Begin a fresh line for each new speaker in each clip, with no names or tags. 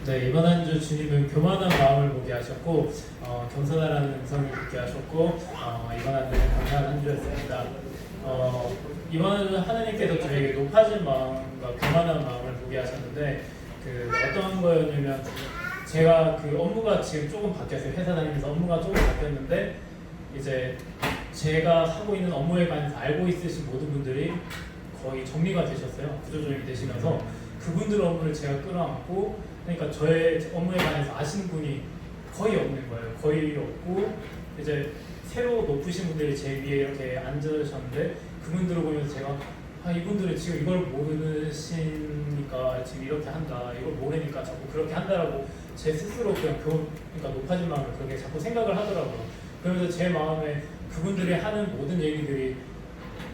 네, 이번 한 주 주님은 교만한 마음을 보게 하셨고 겸손하라는 음성을 듣게 하셨고 이번 한 주는 감사한 한 주였습니다. 이번 한 주 하나님께서 저에게 높아진 마음과 교만한 마음을 보게 하셨는데 어떤 거였냐면 제가 업무가 지금 조금 바뀌었어요. 회사 다니면서 업무가 조금 바뀌었는데 이제 제가 하고 있는 업무에 관해서 알고 있으신 모든 분들이 거의 정리가 되셨어요. 구조조정이 되시면서 그분들 업무를 제가 끌어안고 그러니까 저의 업무에 관해서 아시는 분이 거의 없는 거예요. 거의 없고 이제 새로 높으신 분들이 제 위에 이렇게 앉으셨는데 그분들을 보면서 제가 이분들은 지금 이걸 모르시니까 지금 이렇게 한다. 이걸 모르니까 자꾸 그렇게 한다라고 제 스스로 그러니까 높아진 마음을 그렇게 자꾸 생각을 하더라고요. 그러면서 제 마음에 그분들이 하는 모든 얘기들이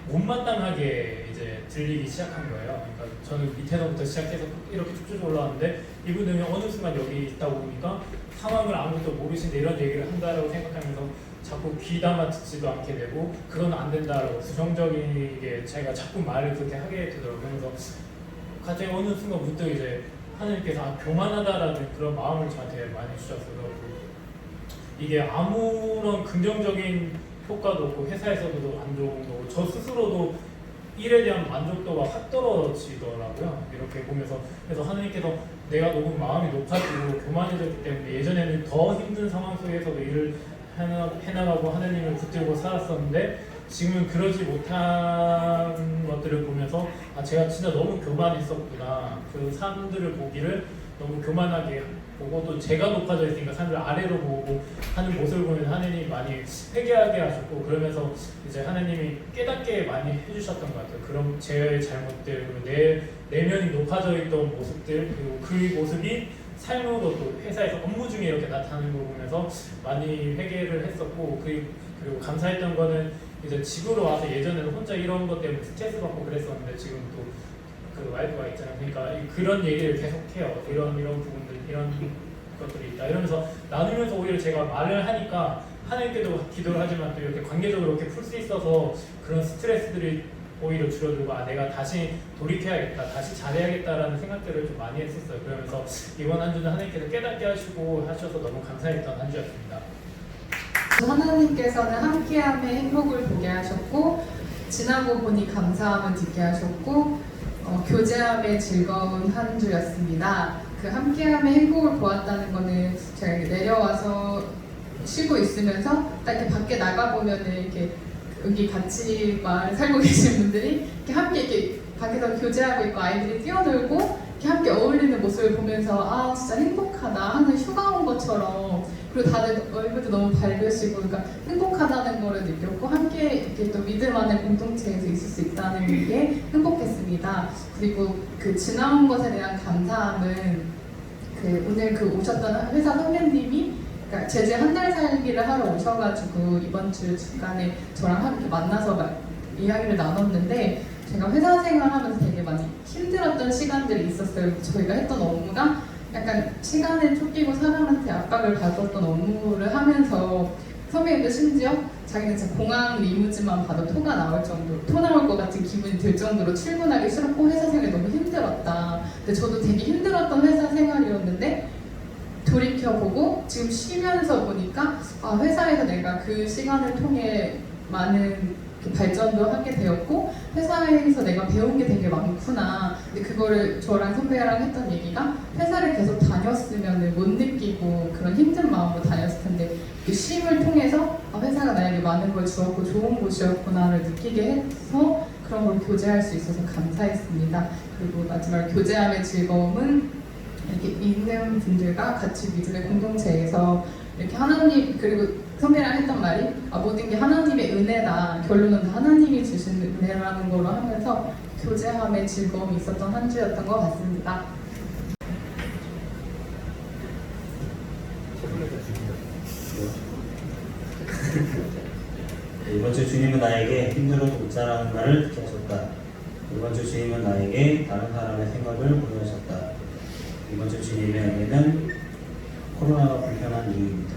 못마땅하게 이제 들리기 시작한 거예요. 그러니까 저는 밑에서부터 시작해서 이렇게 쭉쭉 올라왔는데 이분들이 어느 순간 여기 있다 보니까 상황을 아무것도 모르시는데 이런 얘기를 한다라고 생각하면서 자꾸 귀담아 듣지도 않게 되고 그건 안 된다라고 부정적이게 제가 자꾸 말을 그렇게 하게 되더라고요. 그래서 갑자기 어느 순간 문득 이제 하나님께서 교만하다라는 그런 마음을 저한테 많이 주셨어요. 이게 아무런 긍정적인 효과도 없고 회사에서도 안 좋은 거고 저 스스로도 일에 대한 만족도가 확 떨어지더라고요. 이렇게 보면서 그래서 하나님께서 내가 너무 마음이 높아지고 교만해졌기 때문에 예전에는 더 힘든 상황 속에서도 일을 해나가고 하나님을 붙들고 살았었는데 지금은 그러지 못한 것들을 보면서 제가 진짜 너무 교만했었구나. 그 사람들을 보기를 너무 교만하게 보고 또 제가 높아져 있으니까 사람들 아래로 보고 하는 모습을 보면서 하나님이 많이 회개하게 하셨고 그러면서 이제 하나님이 깨닫게 많이 해주셨던 것 같아요. 그런 제 잘못들 그리고 내 내면이 높아져 있던 모습들 그리고 그 모습이 삶으로 또 회사에서 업무 중에 이렇게 나타나는 걸 보면서 많이 회개를 했었고 그리고 감사했던 거는 이제 집으로 와서 예전에는 혼자 이런 것 때문에 스트레스 받고 그랬었는데 지금 또 그 와이프가 있잖아요. 그러니까 그런 얘기를 계속 해요. 이런 부분들 이런 것들이 있다 이러면서 나누면서 오히려 제가 말을 하니까 하나님께도 기도를 하지만 또 이렇게 관계적으로 이렇게 풀 수 있어서 그런 스트레스들이 오히려 줄어들고 내가 다시 돌이켜야겠다 다시 잘해야겠다라는 생각들을 좀 많이 했었어요. 그러면서 이번 한 주는 하나님께서 깨닫게 하셔서 너무 감사했던 한 주였습니다.
하나님께서는 함께함의 행복을 보게 하셨고 지나고 보니 감사함을 듣게 하셨고 교제함의 즐거운 한 주였습니다. 그 함께함의 행복을 보았다는 거는 제가 내려와서 쉬고 있으면서 딱 이렇게 밖에 나가 보면은 이렇게 여기 같이 살고 계신 분들이 이렇게 함께 이렇게 밖에서 교제하고 있고 아이들이 뛰어놀고 이렇게 함께 어울리는 모습을 보면서 진짜 행복하다 하는 휴가 온 것처럼 그리고 다들 얼굴도 너무 밝으시고 그러니까 행복하다는 거를 느꼈고 함께 이렇게 또 믿음 안의 공동체에서 있을 수 있다는 게 행복했습니다. 그리고 그 지나온 것에 대한 감사함은 오늘 오셨던 회사 선배님이 그러니까 제주에 한 달 살기를 하러 오셔가지고 이번 주 중간에 저랑 함께 만나서 이야기를 나눴는데 제가 회사 생활하면서 되게 많이 힘들었던 시간들이 있었어요. 저희가 했던 업무가 약간 시간에 쫓기고 사람한테 압박을 받았던 업무를 하면서 선배님도 심지어 자기는 진짜 공항 리무진만 봐도 토가 나올 정도로 토 나올 것 같은 기분이 들 정도로 출근하기 싫었고 회사 생활이 너무 힘들었다. 근데 저도 되게 힘들었던 회사 생활이었는데 돌이켜보고 지금 쉬면서 보니까 회사에서 내가 그 시간을 통해 많은 발전도 하게 되었고 회사에서 내가 배운 게 되게 많구나. 근데 그거를 저랑 선배랑 했던 얘기가 회사를 계속 다녔으면 못 느끼고 그런 힘든 마음으로 다녔을 텐데 그 쉼을 통해서 회사가 나에게 많은 걸 주었고 좋은 곳이었구나를 느끼게 해서 그런 걸 교제할 수 있어서 감사했습니다. 그리고 마지막 교제함의 즐거움은 이렇게 믿는 분들과 같이 믿음의 공동체에서 이렇게 하나님 그리고 선배랑 했던 말이 모든 게 하나님의 은혜다. 결론은 다 하나님이 주신 은혜라는 걸로 하면서 교제함의 즐거움이 있었던 한 주였던 것 같습니다.
이번 주 주님은 나에게 힘들어도 웃자라는 말을 듣게 하셨다. 이번 주 주님은 나에게 다른 사람의 생각을 보여주셨다. 이번 주 주님의 은혜는 코로나가 불편한 이유입니다.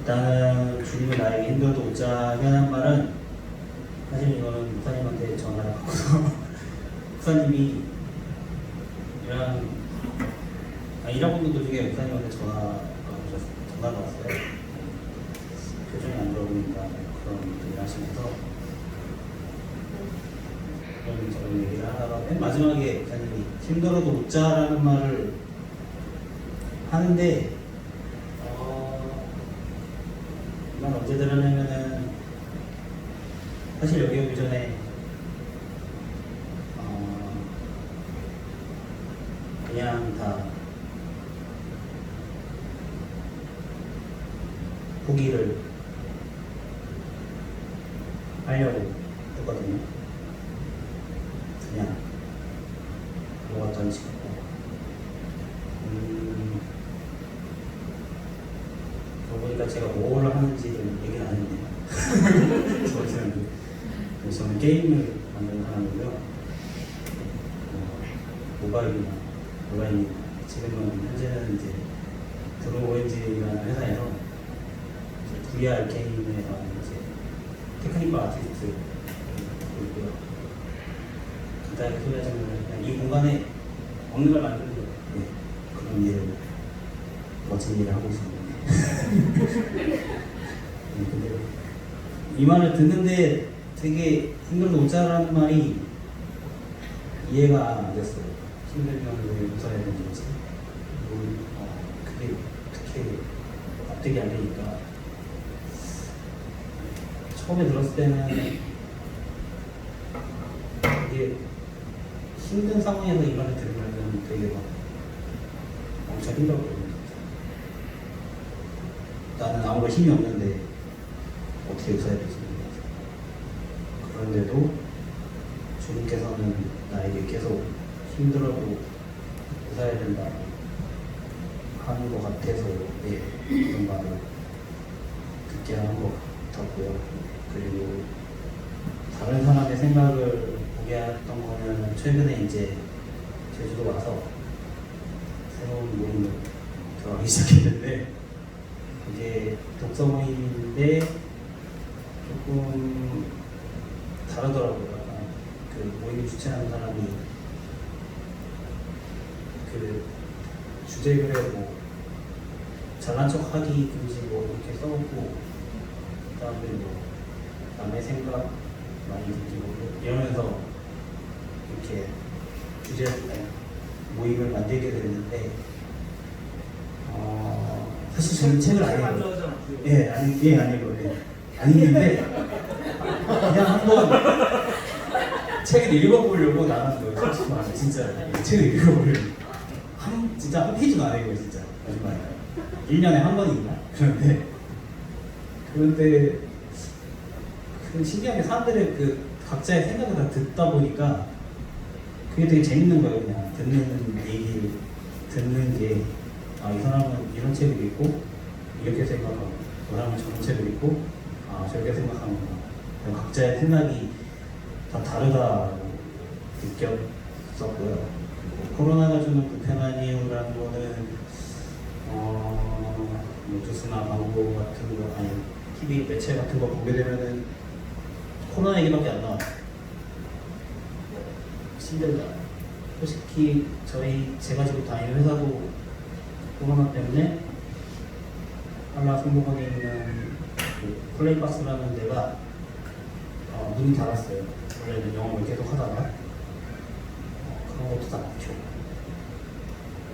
일단은 주님이 나에게 힘들어도 웃자는 말은 사실 이거는 목사님한테 전화를 받고서 목사님이 이런 일하고 있는 도중에 목사님한테 전화가 왔어요. 표정이 안 좋아 보니까 그런 얘기를 하시면서 그런 저런 얘기를 하다가 맨 마지막에 목사님이 힘들어도 웃자라는 말을 하는데 이건 언제 들었냐면은 사실 여기 오기 전에 그냥 다 포기를 하려고 했거든요. 그냥 뭐가 던지고 그러고 보니까 제가 뭘 하는지를 얘기를 안 했네요. 저는 게임을 만드는 사람이고요. 모바일이나 온라인, 지금은 현재는 이제 드로우엔지라는 회사에서 VR 게임에 나오는 이제 테크니컬 아티스트이고요. 간단하게 소개하자면 그냥 이 공간에 없는 걸 만드는 그런 일을 멋진 일을 하고 있습니다. 근데 이 말을 듣는데 되게 힘들어도 웃자라는 말이 이해가 안 됐어요. 힘들면 왜 웃어야 되는 거지? 그게 어떻게 납득이 안 되니까. 처음에 들었을 때는 되게 힘든 상황에서 이 말을 들으면 되게 막 엄청 힘들었거든요. 나는 아무런 힘이 없는데 어떻게 웃어야 되지? 그런데도 주님께서는 나에게 계속 힘들어도 웃어야 된다 하는 것 같아서 그런 말을 듣게 한 것 같았고요. 그리고 다른 사람의 생각을 보게 했던 거는 최근에 이제 제주도 와서 새로운 모임을 들어가기 시작했는데 이게 독서 모임인데 조금 다르더라고요. 그 모임 주최하는 사람이 그 주제글에 뭐 잘난 척하기 금지 뭐 이렇게 써놓고 그다음에 뭐 남의 생각 많이 느끼고 이러면서 이렇게 주제 모임을 만들게 됐는데 사실 저는 책을 안 읽어요. 안 읽는데 그냥 한번 책을 읽어보려고 나간 거예요. 솔직히 말해 진짜 책을 읽어보려고 진짜 한 페이지도 안 읽어요. 진짜 거짓말. 1년에 한 번인가? 그런데 그 신기하게 사람들의 그 각자의 생각을 다 듣다 보니까 그게 되게 재밌는 거예요. 그냥 듣는 얘기를 듣는 게 이 사람은 이런 책을 읽고 이렇게 생각하고 그 사람은 저런 책을 읽고 저렇게 생각하는구나. 각자의 생각이 다 다르다고 느꼈었고요. 코로나가 주는 불편한 이유라는 거는 뉴스나 광고 같은 거 아니 TV 매체 같은 거 보게 되면은 코로나 얘기밖에 안 나와요. 힘들다. 솔직히 제가 지금 다니는 회사도 코로나 때문에 한라 성북원에 있는 그 플레이박스라는 데가 문이 닫았어요. 원래는 영업을 계속 하다가 그런 것도 다 막혀.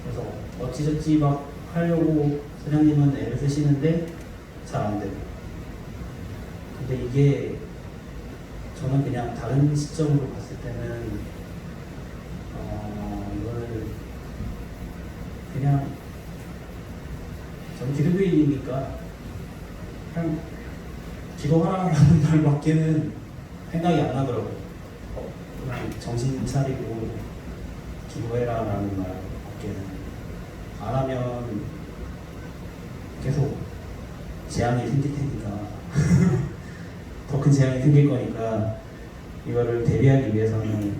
그래서 어찌저찌 막 하려고 사장님은 애를 쓰시는데 잘 안 되고. 근데 이게 저는 그냥 다른 시점으로 봤을 때는 이거를 그냥 저는 기독교인이니까 그냥 기도하라는 말밖에는 생각이 안 나더라고요. 그냥 정신 차리고 기도해라라는 말밖에는 안 하면 계속 재앙이 생길 테니까 더 큰 재앙이 생길 거니까 이거를 대비하기 위해서는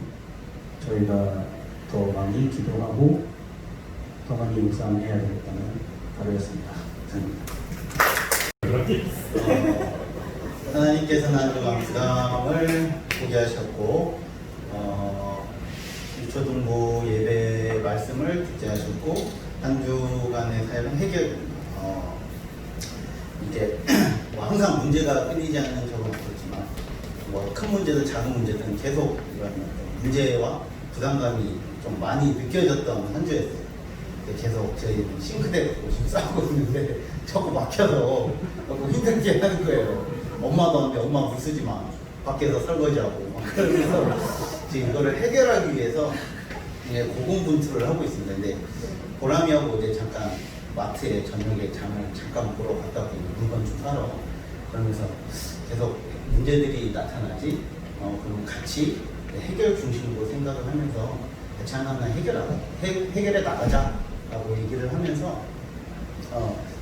저희가 더 많이 기도하고 더 많이 묵상을 해야 되겠다는 바로였습니다. 감사합니다.
하나님께서는 한 주간 부담을 보게 하셨고 유초등부 예배 말씀을 듣게 하셨고 한 주간의 삶은 해결, 이게 뭐 항상 문제가 끊이지 않는 적은 없었지만 뭐 큰 문제든 작은 문제든 계속 이런 문제와 부담감이 좀 많이 느껴졌던 한 주였어요. 계속 저희 싱크대 지금 싸우고 있는데 자꾸 막혀서 너무 힘들게 하는 거예요. 엄마도 한데 엄마 물 쓰지 마. 밖에서 설거지하고 막 그러면서 지금 이거를 해결하기 위해서 고군분투를 하고 있습니다. 근데 보람이하고 이제 잠깐 마트에 저녁에 장을 잠깐 보러 갔다 왔거든요. 물건 좀 사러. 그러면서 계속 문제들이 나타나지. 그럼 같이 해결 중심으로 생각을 하면서 같이 하나하나 해결해 나가자라고 얘기를 하면서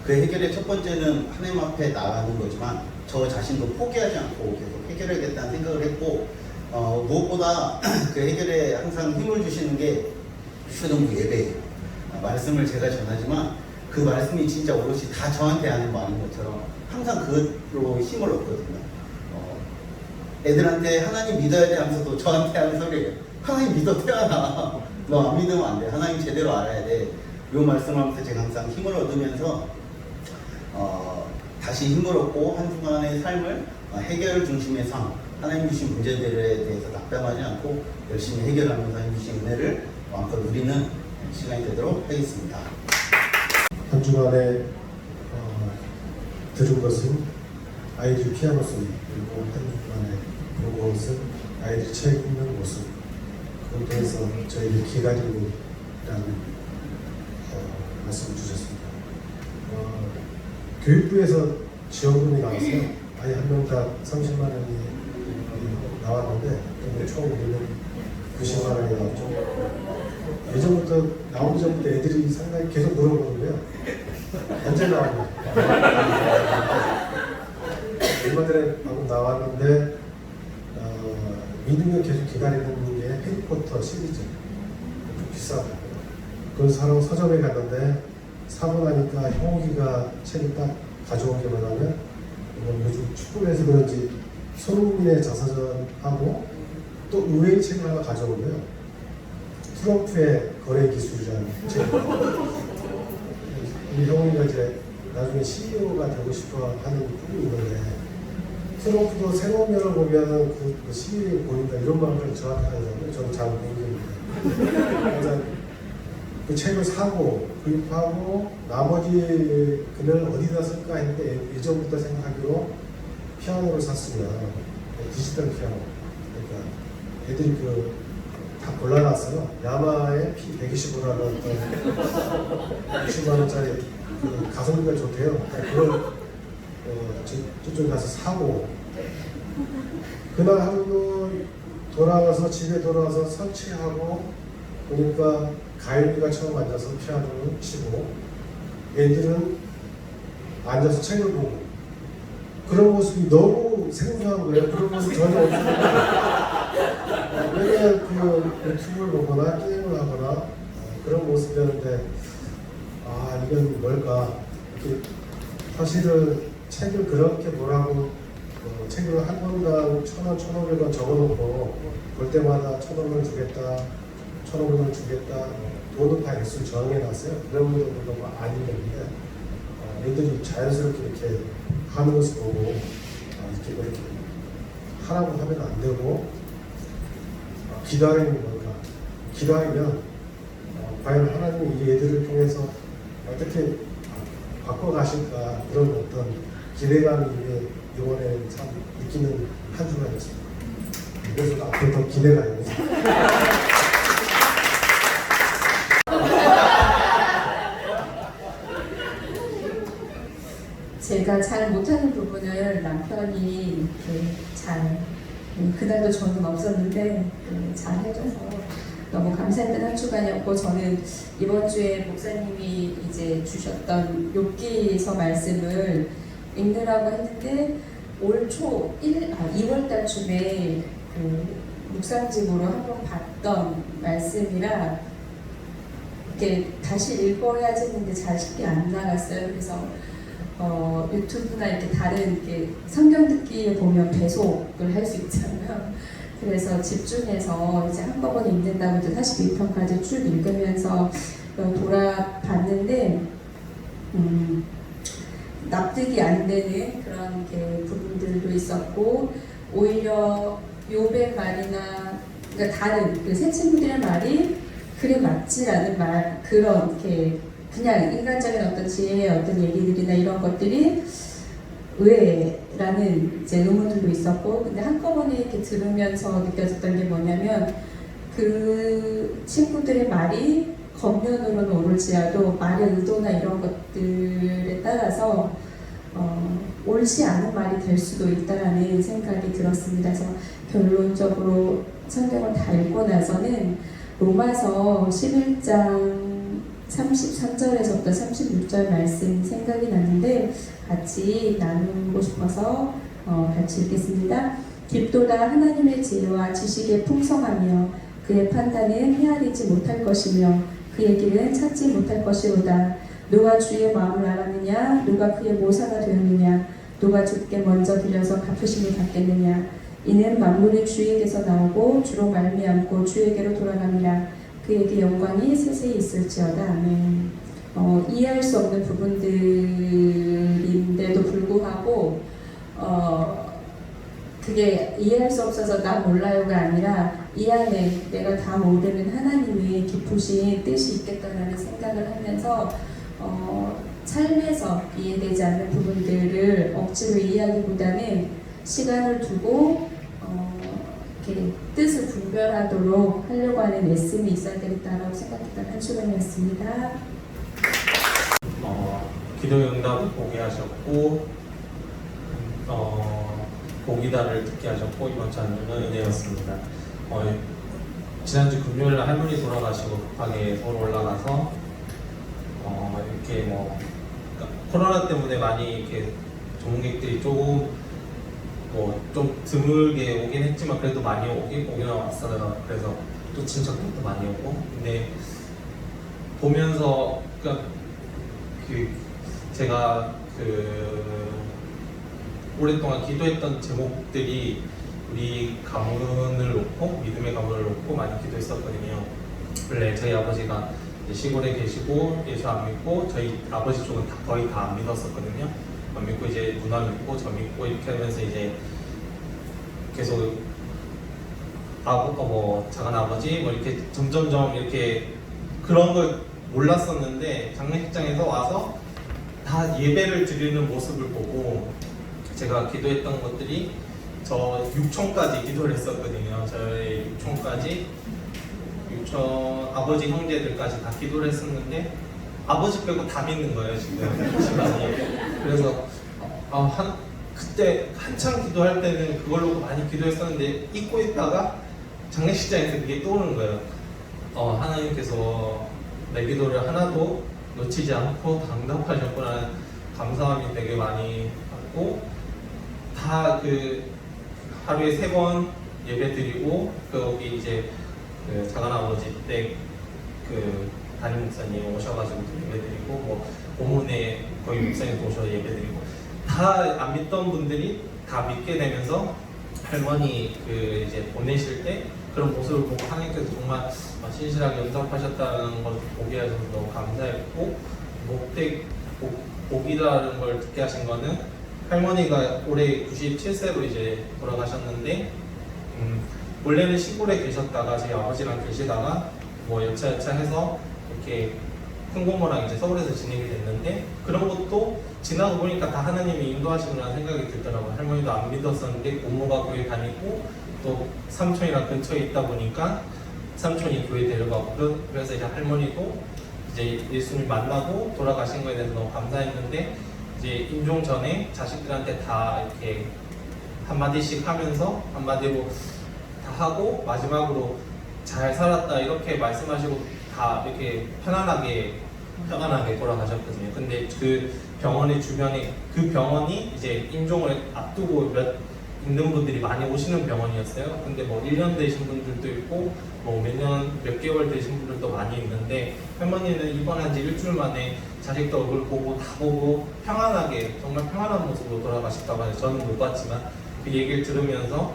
그 해결의 첫 번째는 하나님 앞에 나가는 거지만 저 자신도 포기하지 않고 계속 해결하겠다는 생각을 했고 무엇보다 그 해결에 항상 힘을 주시는 게 초등부 예배예요. 말씀을 제가 전하지만 그 말씀이 진짜 오롯이 다 저한테 하는 말인 것처럼 항상 그걸로 힘을 얻거든요. 애들한테 하나님 믿어야 돼 하면서도 저한테 하는 소리예요. 하나님 믿어 태어나. 너 안 믿으면 안 돼. 하나님 제대로 알아야 돼. 이 말씀을 하면서 제가 항상 힘을 얻으면서 다시 힘을 얻고 한 주간의 삶을 해결 중심의 삶, 하나님 주신 문제들에 대해서 낙담하지 않고 열심히 해결하면서 하나님 주신 은혜를 마음껏 누리는 시간이 되도록 하겠습니다.
한 주간에 들은 것은 아이들 피아노 소리, 그리고 한 주간에 본 것은 아이들 책 읽는 모습, 그것에 대해서 저희들 기다리고 있다는 말씀을 주셨습니다. 교육부에서 지원금이 나왔어요. 아이 한 명당 30만 원이 나왔는데 총 우리는 90만 원이 나왔죠. 예전부터 나오기 전부터 애들이 상당히 계속 물어보는데요. 언제 나오냐? 얼마 전에 방금 나왔는데 믿으면 계속 기다리는 게 해리포터 시리즈. 좀 비싸더라고요. 그걸 사러 서점에 갔는데 사고 나니까 형욱이가 책을 딱 가져온 게 뭐냐면 요즘 축구를 해서 그런지 손흥민의 자서전하고 또 의외의 책을 하나 가져온 거예요. 트럼프의 거래 기술이라는 책입니다. 우리 형이가 이제 나중에 CEO가 되고 싶어 하는 꿈이 있는데 트럼프도 새로운 면을 보면 그 CEO에 보인다 이런 말을 저한테 하더라고요. 저는 잘 모르겠는데. 그래서 그 책을 사고 구입하고 나머지 금액을 어디다 쓸까 했는데 예전부터 생각하기로 피아노를 샀으면 디지털 피아노. 그러니까 애들이 다 골라놨어요. 야마의 P125라는 어떤 60만 원짜리 가성비가 좋대요. 그러니까 그걸 저쪽 가서 사고 그날 하루 돌아와서 집에 돌아와서 설치하고 보니까 가일이가 처음 앉아서 피아노를 치고 애들은 앉아서 책을 보고 그런 모습이 너무 생소한 거예요. 그런 모습 전혀 없었는데 왜냐면 그 유튜브를 보거나 게임을 하거나 그런 모습이었는데 이건 뭘까 이렇게 사실은 책을 그렇게 보라고 책을 한 권당 1,000원, 1,500원 적어놓고 볼 때마다 1,000원을 주겠다 1,500원을 주겠다 돈은 다 액수 정해놨어요. 그런 분들도 너무 아니는데 애들이 자연스럽게 이렇게 하는 것을 보고 이렇게 하라고 하면 안 되고 기다리는 건가 기다리면 과연 하나님이 이 애들을 통해서 어떻게 바꿔가실까 그런 어떤 기대감이 이번에 참 느끼는 한 주간이었습니다. 그래서 앞으로 더 기대가 있습니다.
제가 잘 못하는 부분을 남편이 이렇게 잘 그날도 저는 없었는데 잘 해줘서 너무 감사했던 한 주간이었고 저는 이번 주에 목사님이 이제 주셨던 욥기서 말씀을 읽느라고 했는데 올 초 2월 달쯤에 묵상집으로 한번 봤던 말씀이라 이렇게 다시 읽어야지 했는데 잘 쉽게 안 나갔어요. 그래서 유튜브나 이렇게 다른 이렇게 성경 듣기에 보면 배속을 할 수 있잖아요. 그래서 집중해서 이제 한꺼번에 읽는다고 이제 42편까지 쭉 읽으면서 돌아봤는데 납득이 안 되는 그런 부분들도 있었고, 오히려 욥의 말이나 그러니까 다른 그 세 친구들의 말이 그래 맞지 않은 말, 그런 그냥 인간적인 어떤 지혜의 어떤 얘기들이나 이런 것들이 의외라는 이제 의문들도 있었고, 근데 한꺼번에 이렇게 들으면서 느껴졌던 게 뭐냐면, 그 친구들의 말이 겉면으로는 옳을지라도 말의 의도나 이런 것들에 따라서 옳지 않은 말이 될 수도 있다라는 생각이 들었습니다. 그래서 결론적으로 성경을 다 읽고 나서는 로마서 11장 33절에서부터 36절 말씀 생각이 났는데 같이 나누고 싶어서 같이 읽겠습니다. 깊도다 하나님의 지혜와 지식의 풍성하며 그의 판단은 헤아리지 못할 것이며 그의 길은 찾지 못할 것이로다. 누가 주의 마음을 알았느냐? 누가 그의 모사가 되었느냐? 누가 주께 먼저 들려서 갚으심을 받겠느냐? 이는 만물이 주에게서 나오고 주로 말미암고 주에게로 돌아갑니다. 그에게 영광이 세세히 있을지어다. 아멘. 이해할 수 없는 부분들인데도 불구하고 그게 이해할 수 없어서 나 몰라요가 아니라 이 안에 내가 다 모르는 하나님의 깊으신 뜻이 있겠다라는 생각을 하면서 삶에서 이해되지 않는 부분들을 억지로 이해하기보다는 시간을 두고 이렇게 뜻을 분별하도록 하려고 하는 애씀이 있어야 되겠다라고 생각했던 한 주간이었습니다.
기도 응답을 보게 하셨고 보기다를 듣게 하셨고 이번 주 한 주는 은혜였습니다. 지난주 금요일 날 할머니 돌아가시고 급하게 서울 올라가서 이렇게 그러니까 코로나 때문에 많이 이렇게 전문객들이 조금 좀 드물게 오긴 했지만 그래도 많이 오긴 왔어요. 그래서 또 친척들도 많이 오고, 근데 보면서 그러니까 제가 오랫동안 기도했던 제목들이 우리 가문을 놓고 믿음의 가문을 놓고 많이 기도했었거든요. 원래 저희 아버지가 시골에 계시고 예수 안 믿고 저희 아버지 쪽은 거의 다 안 믿었었거든요. 안 믿고 이제 누나 믿고 저 믿고 이렇게 하면서 이제 계속 작은 아버지 이렇게 점점점 이렇게 그런 걸 몰랐었는데 장례식장에서 와서 다 예배를 드리는 모습을 보고 제가 기도했던 것들이 저 6촌까지 기도를 했었거든요. 저의 6촌까지 아버지 형제들까지 다 기도를 했었는데 아버지 빼고 다 믿는 거예요 지금 시간이. 그래서 그때 한참 기도할 때는 그걸로 많이 기도했었는데 잊고 있다가 장례식장에서 그게 떠오르는 거예요. 하나님께서 내 기도를 하나도 놓치지 않고 다 응답하셨구나, 감사함이 되게 많이 받고, 다 하루에 3번 예배 드리고, 거기 이제 작은아버지 때 담임 목사님 오셔가지고 예배 드리고, 고문에 거기 목사님 오셔서 예배 드리고, 다 안 믿던 분들이 다 믿게 되면서 할머니 이제 보내실 때 그런 모습을 보고 하나님께서 정말 신실하게 응답하셨다는 걸 보게 하셔서 너무 감사했고, 복이라는 걸 듣게 하신 거는 할머니가 올해 97세로 이제 돌아가셨는데 원래는 시골에 계셨다가 저희 아버지랑 계시다가 여차여차 해서 이렇게 큰고모랑 이제 서울에서 지내게 됐는데 그런 것도 지나고 보니까 다 하나님이 인도하시구나 생각이 들더라고요. 할머니도 안 믿었었는데 고모가 교회 다니고 또 삼촌이랑 근처에 있다 보니까 삼촌이 교회 데려가고, 그래서 이제 할머니도 이제 예수님 만나고 돌아가신 거에 대해서 너무 감사했는데 이제 임종 전에 자식들한테 다 이렇게 한마디씩 하면서 한마디로 다 하고 마지막으로 잘 살았다 이렇게 말씀하시고 다 이렇게 편안하게 돌아가셨거든요. 근데 그 병원의 주변에 그 병원이 이제 임종을 앞두고 있는 분들이 많이 오시는 병원이었어요. 근데 1년 되신 분들도 있고 몇 개월 되신 분들도 많이 있는데 할머니는 입원한 지 일주일 만에 자식들 얼굴 보고 다 보고 편안하게 정말 평안한 모습으로 돌아가셨다고 해요. 저는 못 봤지만 그 얘기를 들으면서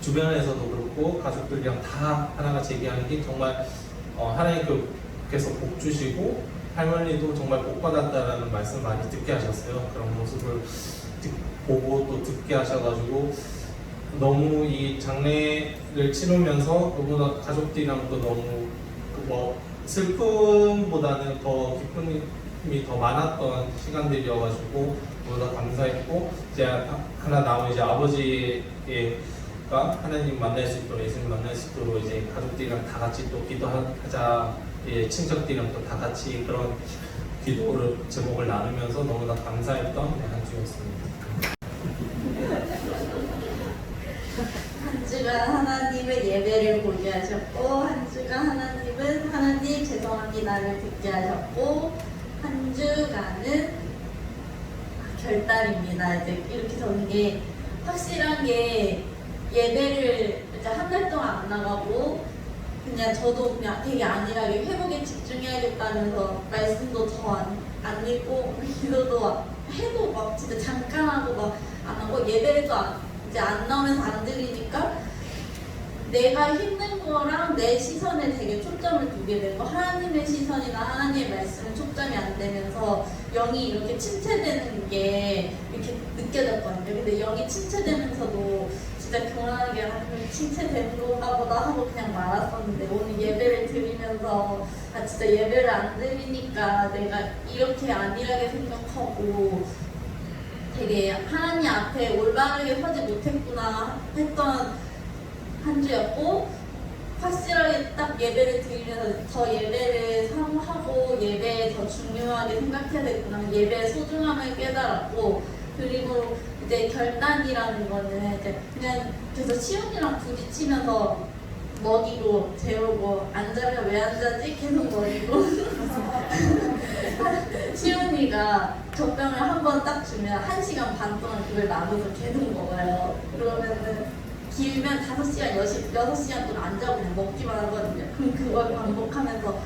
주변에서도 그렇고 가족들이랑 다 하나같이 얘기하는 게 정말 하나님께서 복 주시고 할머니도 정말 복 받았다라는 말씀 많이 듣게 하셨어요. 그런 모습을 보고 또 듣게 하셔가지고 너무 이 장례를 치르면서 너무나 가족들이랑 또 너무 슬픔보다는 더 기쁨이 더 많았던 시간들이어가지고 너무나 감사했고 이제 하나 남은 이제 아버지가 하나님 만날 수 있도록 예수님 만날 수 있도록 이제 가족들이랑 다 같이 또 기도하자 친척들이랑 또 다 같이 그런 기도를 제목을 나누면서 너무나 감사했던 한 주였습니다.
한 주간 하나님의 예배를 보게 하셨고 한 주간 하나님은 하나님 죄송합니다를 듣게 하셨고 한 주간은 결단입니다. 이제 이렇게 적은 게 확실한 게 예배를 한 달 동안 안 나가고 그냥 저도 그냥 되게 안일하게 회복에 집중해야겠다면서 말씀도 더 안 읽고 기도도 해도 막 진짜 잠깐 하고 막 안 하고 예배도 이제 안 나오면서 안 들리니까 내가 힘든 거랑 내 시선에 되게 초점을 두게 되고 하나님의 시선이나 하나님의 말씀에 초점이 안 되면서 영이 이렇게 침체되는 게 이렇게 느껴졌거든요. 근데 영이 침체되면서도 진짜 교만하게 하나님 침체되는 건가 보다 하고 그냥 말았었는데 오늘 예배를 드리면서 진짜 예배를 안 드리니까 내가 이렇게 안일하게 생각하고 되게 하나님 앞에 올바르게 서지 못했구나 했던 한 주였고 확실하게 딱 예배를 드리면서 더 예배를 사모하고 예배에 더 중요하게 생각해야 되구나 예배의 소중함을 깨달았고 그리고 이제 결단이라는 거는 이제 그냥 계속 시온이랑 부딪히면서 먹이고 재우고 안 자면 왜 안 자지? 계속 먹이고 시온이가 젖병을 한 번 딱 주면 1시간 반 동안 그걸 나눠서 계속 먹어요. 그러면은 길면 5시간, 6시간 동안 안 자고 그냥 먹기만 하거든요. 그럼 그걸 반복하면서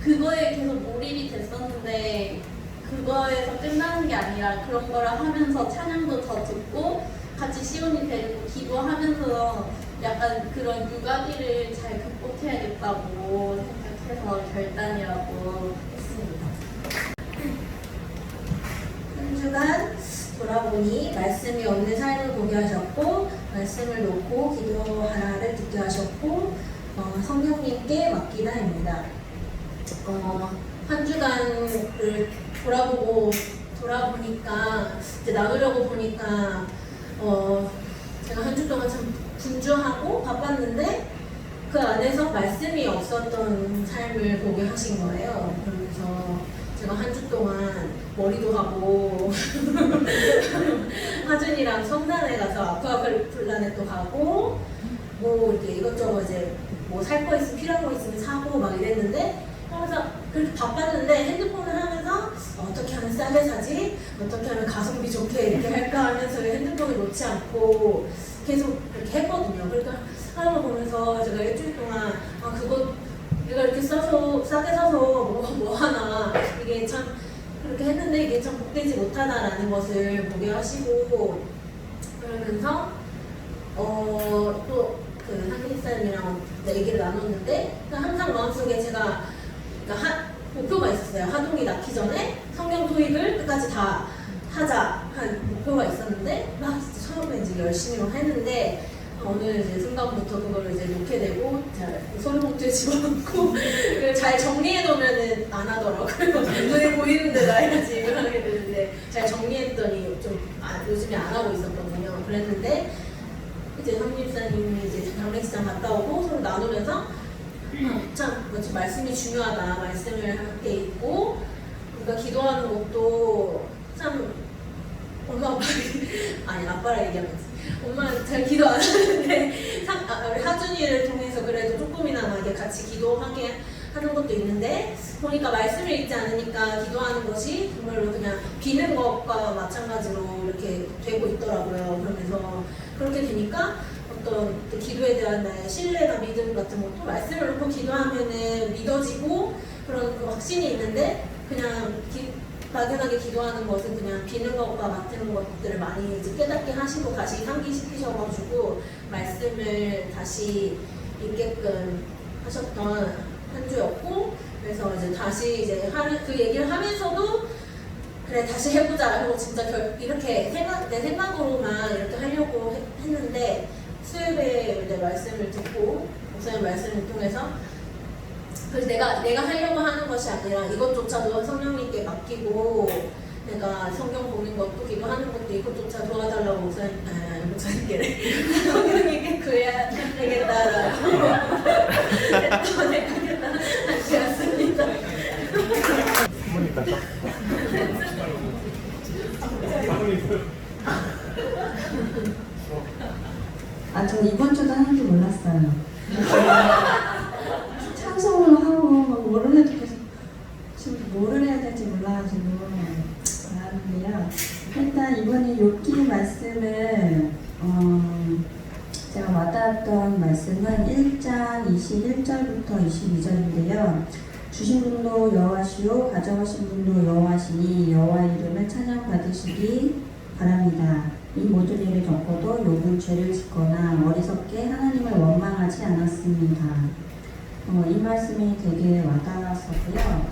그거에 계속 몰입이 됐었는데 그거에서 끝나는 게 아니라 그런 거를 하면서 찬양도 더 듣고 같이 시온이 데리고 기도하면서 약간 그런 육아기를 잘 극복해야겠다고 생각해서 결단이라고 했습니다.
한 주간 돌아보니 말씀이 없는 삶을 보게 하셨고 말씀을 놓고 기도하라를 듣게 하셨고 성령님께 맡기다입니다. 한 주간을 돌아보니까 이제 나누려고 보니까 제가 한 주 동안 참 분주하고 바빴는데 그 안에서 말씀이 없었던 삶을 보게 하신 거예요. 그러면서 제가 한 주 동안 머리도 하고 하준이랑 성산에 가서 아쿠아플라넷도 가고 뭐 이렇게 이것저것 이제 뭐 살 거 있으면 필요한 거 있으면 사고 막 이랬는데 하면서 그렇게 바빴는데 핸드폰을 하면서 어떻게 하면 싸게 사지? 어떻게 하면 가성비 좋게 이렇게 할까 하면서 핸드폰을 놓지 않고 계속 이렇게 했거든요. 그러니까 하는 거 보면서 제가 일주일 동안 그거 내가 이렇게 싸게 사서 뭐 하나 이게 참 그렇게 했는데 이게 참 복되지 못하다라는 것을 보게 하시고 그러면서 또 그 한국사님이랑 얘기를 나눴는데 항상 마음속에 제가 목표가 있었어요. 하동이 낳기 전에 성경 토익을 끝까지 다 하자 한 목표가 있었는데 진짜 처음에 이제 열심히 막 했는데 오늘 이제 순간부터 그걸 이제 놓게 되고 잘 소리봉투에 집어넣고 잘 정리해 놓으면은 안 하더라고요. 눈에 보이는 데다 해야지 하게 되는데 잘 정리했더니 좀 요즘에 안 하고 있었거든요. 그랬는데 이제 성립사님이 이제 장례식장 갔다 오고 서로 나누면서 참 말씀이 중요하다. 말씀을 함께 읽고 우리가 기도하는 것도 참 엄마 아빠 아니 아빠랑 얘기하면서 엄마는 잘 기도 안 하는데 하준이를 통해서 그래도 조금이나마 이게 같이 기도하게 하는 것도 있는데 보니까 말씀을 읽지 않으니까 기도하는 것이 정말로 그냥 비는 것과 마찬가지로 이렇게 되고 있더라고요. 그러면서 그렇게 되니까 어떤 기도에 대한 나의 신뢰나 믿음 같은 것도 말씀을 놓고 기도하면은 믿어지고 그런 그 확신이 있는데 그냥 막연하게 기도하는 것은 그냥 비는 것과 같은 것들을 많이 이제 깨닫게 하시고 다시 상기시키셔가지고 말씀을 다시 읽게끔 하셨던 한 주였고, 그래서 이제 다시 이제 그 얘기를 하면서도 그래 다시 해보자 하고 진짜 이렇게 내 생각으로만 이렇게 하려고 했는데, 수요일에 이제 말씀을 듣고 목사님 말씀을 통해서 그래서 내가 하려고 하는 것이 아니라 이것조차도 성령님께 맡기고, 내가 성경 보는 것도 기도하는 것도 이것조차 도와달라고 목사님께 성령님께 구해야 되겠다라고 생각했던 주였습니다.
저 이번 주도 하는 줄 몰랐어요. 찬송을 하고 막 뭐를 해도 계속 지금 뭐를 해야 될지 몰라가지고 나왔는데요. 일단 이번에 욥기 말씀을 제가 와닿았던 말씀은 1장 21절부터 22절인데요. 주신 분도 여호와시요 가져가신 분도 여호와시니 여호와 이름을 찬양 받으시기 바랍니다. 이 모든 일을 겪어도 욥은 죄를 짓거나 어리석게 하나님을 원망하지 않았습니다. 이 말씀이 되게 와닿았었고요.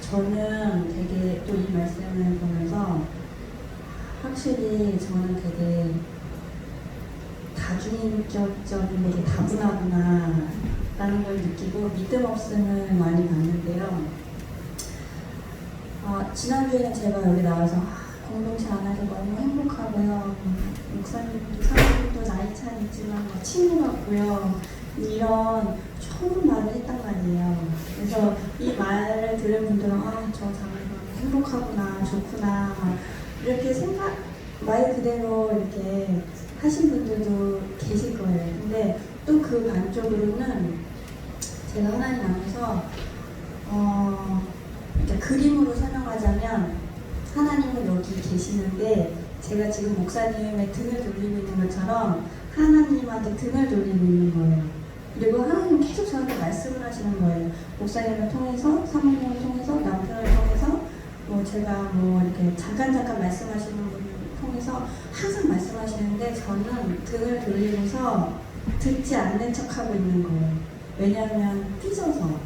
저는 되게 또 이 말씀을 보면서 확실히 저는 되게 다중인격적인 되게 다분하구나 라는 걸 느끼고 믿음 없음을 많이 봤는데요. 지난주에는 제가 여기 나와서 공동체 안에서 너무 행복하고요. 목사님도 사모님도 나이 차이지만 친구 같고요. 이런 좋은 말을 했단 말이에요. 그래서 이 말을 들은 분들은 저 자매가 행복하구나, 좋구나 이렇게 말 그대로 이렇게 하신 분들도 계실 거예요. 근데 또 그 반쪽으로는 제가 하나님 안에서 그림으로 설명하자면 하나님은 여기 계시는데 제가 지금 목사님의 등을 돌리고 있는 것처럼 하나님한테 등을 돌리고 있는 거예요. 그리고 하나님은 계속 저한테 말씀을 하시는 거예요. 목사님을 통해서, 사모님을 통해서, 남편을 통해서, 제가 이렇게 잠깐 말씀하시는 분을 통해서 항상 말씀하시는데 저는 등을 돌리고서 듣지 않는 척하고 있는 거예요. 왜냐하면 삐져서,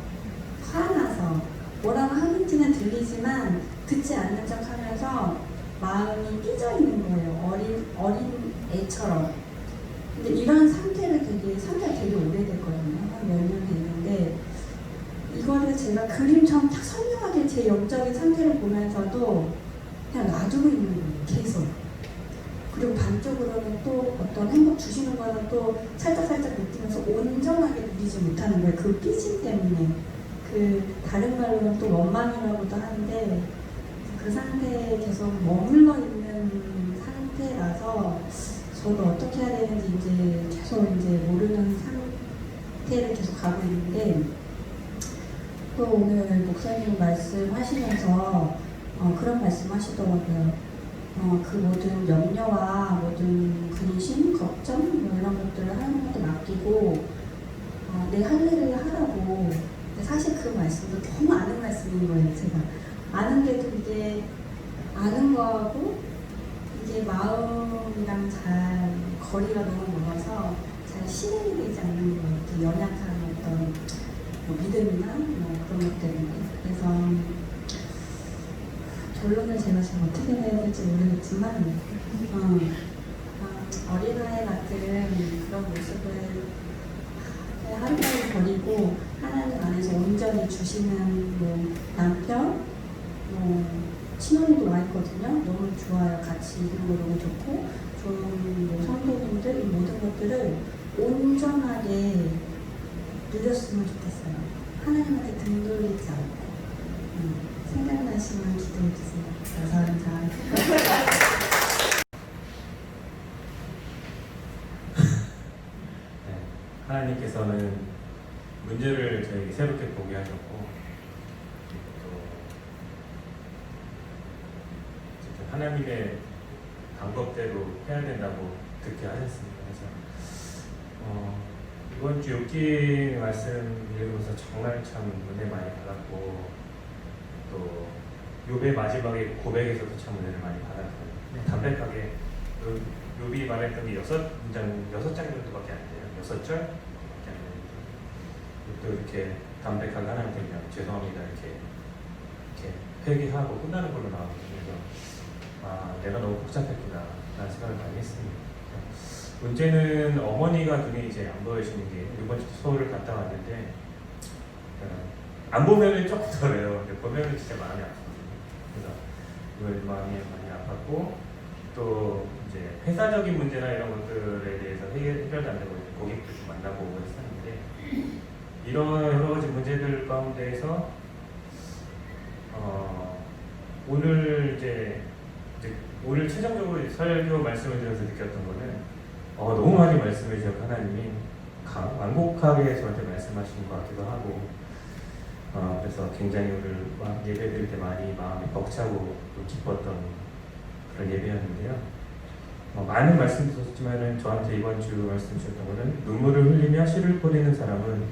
화나서, 뭐라고 하는지는 들리지만 듣지 않는 척하면서 마음이 삐져 있는 거예요. 어린 애처럼. 근데 이런 상태가 되게 오래됐거든요. 한 몇 년 됐는데 이거를 제가 그림처럼 딱 선명하게 제 영적인 상태를 보면서도 그냥 놔두고 있는 거예요. 계속. 그리고 반쪽으로는 또 어떤 행복 주시는 거는 또 살짝 느끼면서 온전하게 누리지 못하는 거예요. 그 삐짐 때문에. 다른 말로는 또 원망이라고도 하는데 그 상태에 계속 머물러 있는 상태라서 저도 어떻게 해야 되는지 계속 모르는 상태를 계속 가고 있는데, 또 오늘 목사님 말씀하시면서 그런 말씀 하시더라고요. 그 모든 염려와 모든 근심, 걱정 이런 것들을 하나님한테 맡기고 내 할 일을 하라고. 사실 그 말씀도 너무 아는 말씀인 거예요. 제가 아는데도 이게 아는 거하고 이게 마음이랑 잘 거리가 너무 멀어서 잘 실행이 되지 않는 거예요. 그 연약한 어떤 믿음이나 그런 것 때문에. 그래서 결론을 제가 지금 어떻게 해야 될지 모르겠지만 어린아이 같은 그런 모습을 하루하루 버리고 하나님 안에서 온전히 주시는 남편, 친언니도 와 있거든요. 너무 좋아요. 같이 있는 거 너무 좋고 좋은 성도님들 이 모든 것들을 온전하게 누렸으면 좋겠어요. 하나님한테 등 돌리지 않고 생각나시면 기도해 주세요. 감사합니다.
하나님께서는 문제를 저에게 새롭게 보게 하셨고, 또 어쨌든 하나님의 방법대로 해야 된다고 듣게 하셨습니다. 그래서 이번 주 욥기 말씀 읽으면서 정말 참 은혜 많이 받았고, 또 욥의 마지막에 고백에서도 참 은혜를 많이 받았고요. 담백하게 욥이 말했던 게 6장 정도밖에 안 돼요. 6절밖에 안 돼요. 또 이렇게 담백하게 하나님께 그냥 죄송합니다 이렇게 회개하고 끝나는 걸로 나오거든요. 그래서 내가 너무 복잡했구나 라는 생각을 많이 했습니다. 문제는 어머니가 눈에 이제 안 보여지는 게 이번 주 서울을 갔다 왔는데 안 보면은 조금 덜해요. 근데 보면은 진짜 마음이 아프거든요. 그래서 이걸 마음이 많이 아팠고 또 이제 회사적인 문제나 이런 것들에 대해서 해결도 안 되고 고객도 좀 만나보고 했었는데 이런 여러 가지 문제들 가운데에서 오늘 이제 오늘 최종적으로 설교 말씀을 드려서 느꼈던 거는 너무 많이 말씀해 주셔서 하나님이 완곡하게 저한테 말씀하시는 것 같기도 하고 그래서 굉장히 오늘 예배 드릴 때 많이 마음이 벅차고 또 기뻤던 그런 예배였는데요. 많은 말씀 주셨지만은 저한테 이번 주 말씀 주셨던 거는 눈물을 흘리며 씨를 뿌리는 사람은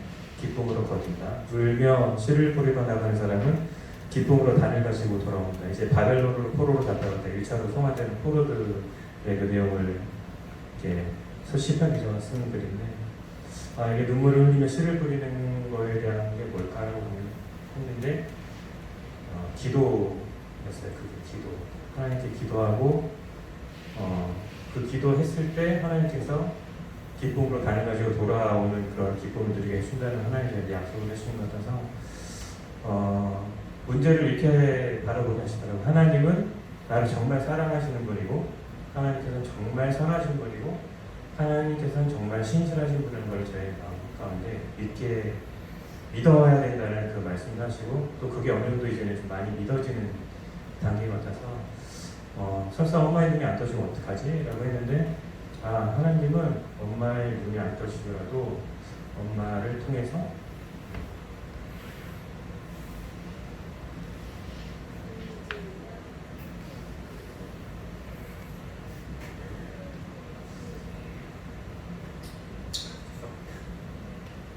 기쁨으로 거둔다. 울며 씨를 뿌리러 나가는 사람은 기쁨으로 단을 가지고 돌아온다. 이제 바벨론으로 포로로 갔다가 1차로 송환되는 포로들의 그 내용을 이렇게 시편 기자가 쓰는 글인데 이게 눈물을 흘리며 씨를 뿌리는 거에 대한 게 뭘까라고 했는데 기도였어요. 그 기도. 하나님께 기도하고 그 기도했을 때 하나님께서 기쁨으로 단을 가지고 돌아오는 그런 기쁨을 누리게 해준다는 하나님의 약속을 해주신 것 같아서 문제를 이렇게 바라보게 하시더라고요. 하나님은 나를 정말 사랑하시는 분이고 하나님께서는 정말 선하신 분이고 하나님께서는 정말 신실하신 분인 걸 저의 마음 가운데 믿어야 된다는 그 말씀을 하시고 또 그게 어느 정도 이제는 좀 많이 믿어지는 단계 같아서 설사 엄마의 눈이 안 떠지면 어떡하지? 라고 했는데 하나님은 엄마의 눈이 안 떠지더라도 엄마를 통해서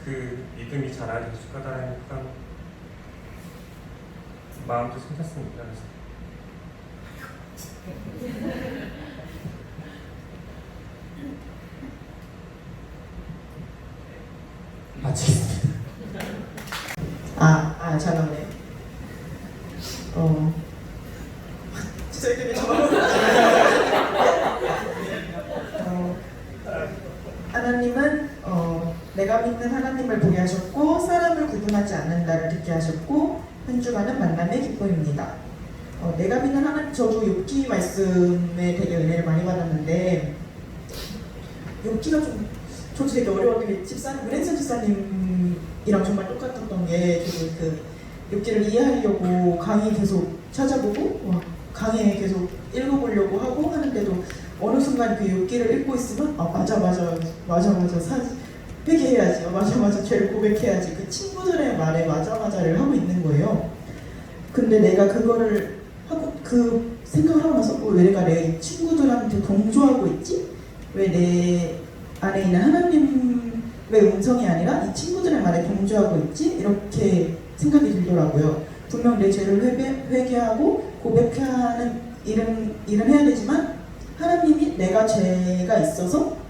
그 믿음이 자라게 해줄 거다라는 그런 마음도 생겼습니다. 마치겠습니다.
잘 나오네요. 진짜 이렇게 하나님은 내가 믿는 하나님을 보게 하셨고 사람을 구분하지 않는다를 듣게 하셨고 한 주간은 만남의 기쁨입니다. 내가 믿는 하나님, 저도 욥기 말씀에 되게 은혜를 많이 받았는데 욥기가 저도 되게 어려웠던 게 브랜슨 집사님이랑 정말 똑같았던 게 저도 그 욥기를 이해하려고 강의 계속 찾아보고 강의 계속 읽어보려고 하고 하는데도 어느 순간 그 욥기를 읽고 있으면 맞아 회개해야지, 맞아 죄를 고백해야지, 그 친구들의 말에 맞아를 하고 있는 거예요. 근데 내가 그거를 하고 그 생각을 하고 나서 왜 내가 내 친구들한테 동조하고 있지? 왜 내 안에 있는 하나님의 음성이 아니라 이 친구들의 말에 동조하고 있지? 이렇게 생각이 들더라고요. 분명 내 죄를 회개하고 고백하는 일은 해야 되지만 하나님이 내가 죄가 있어서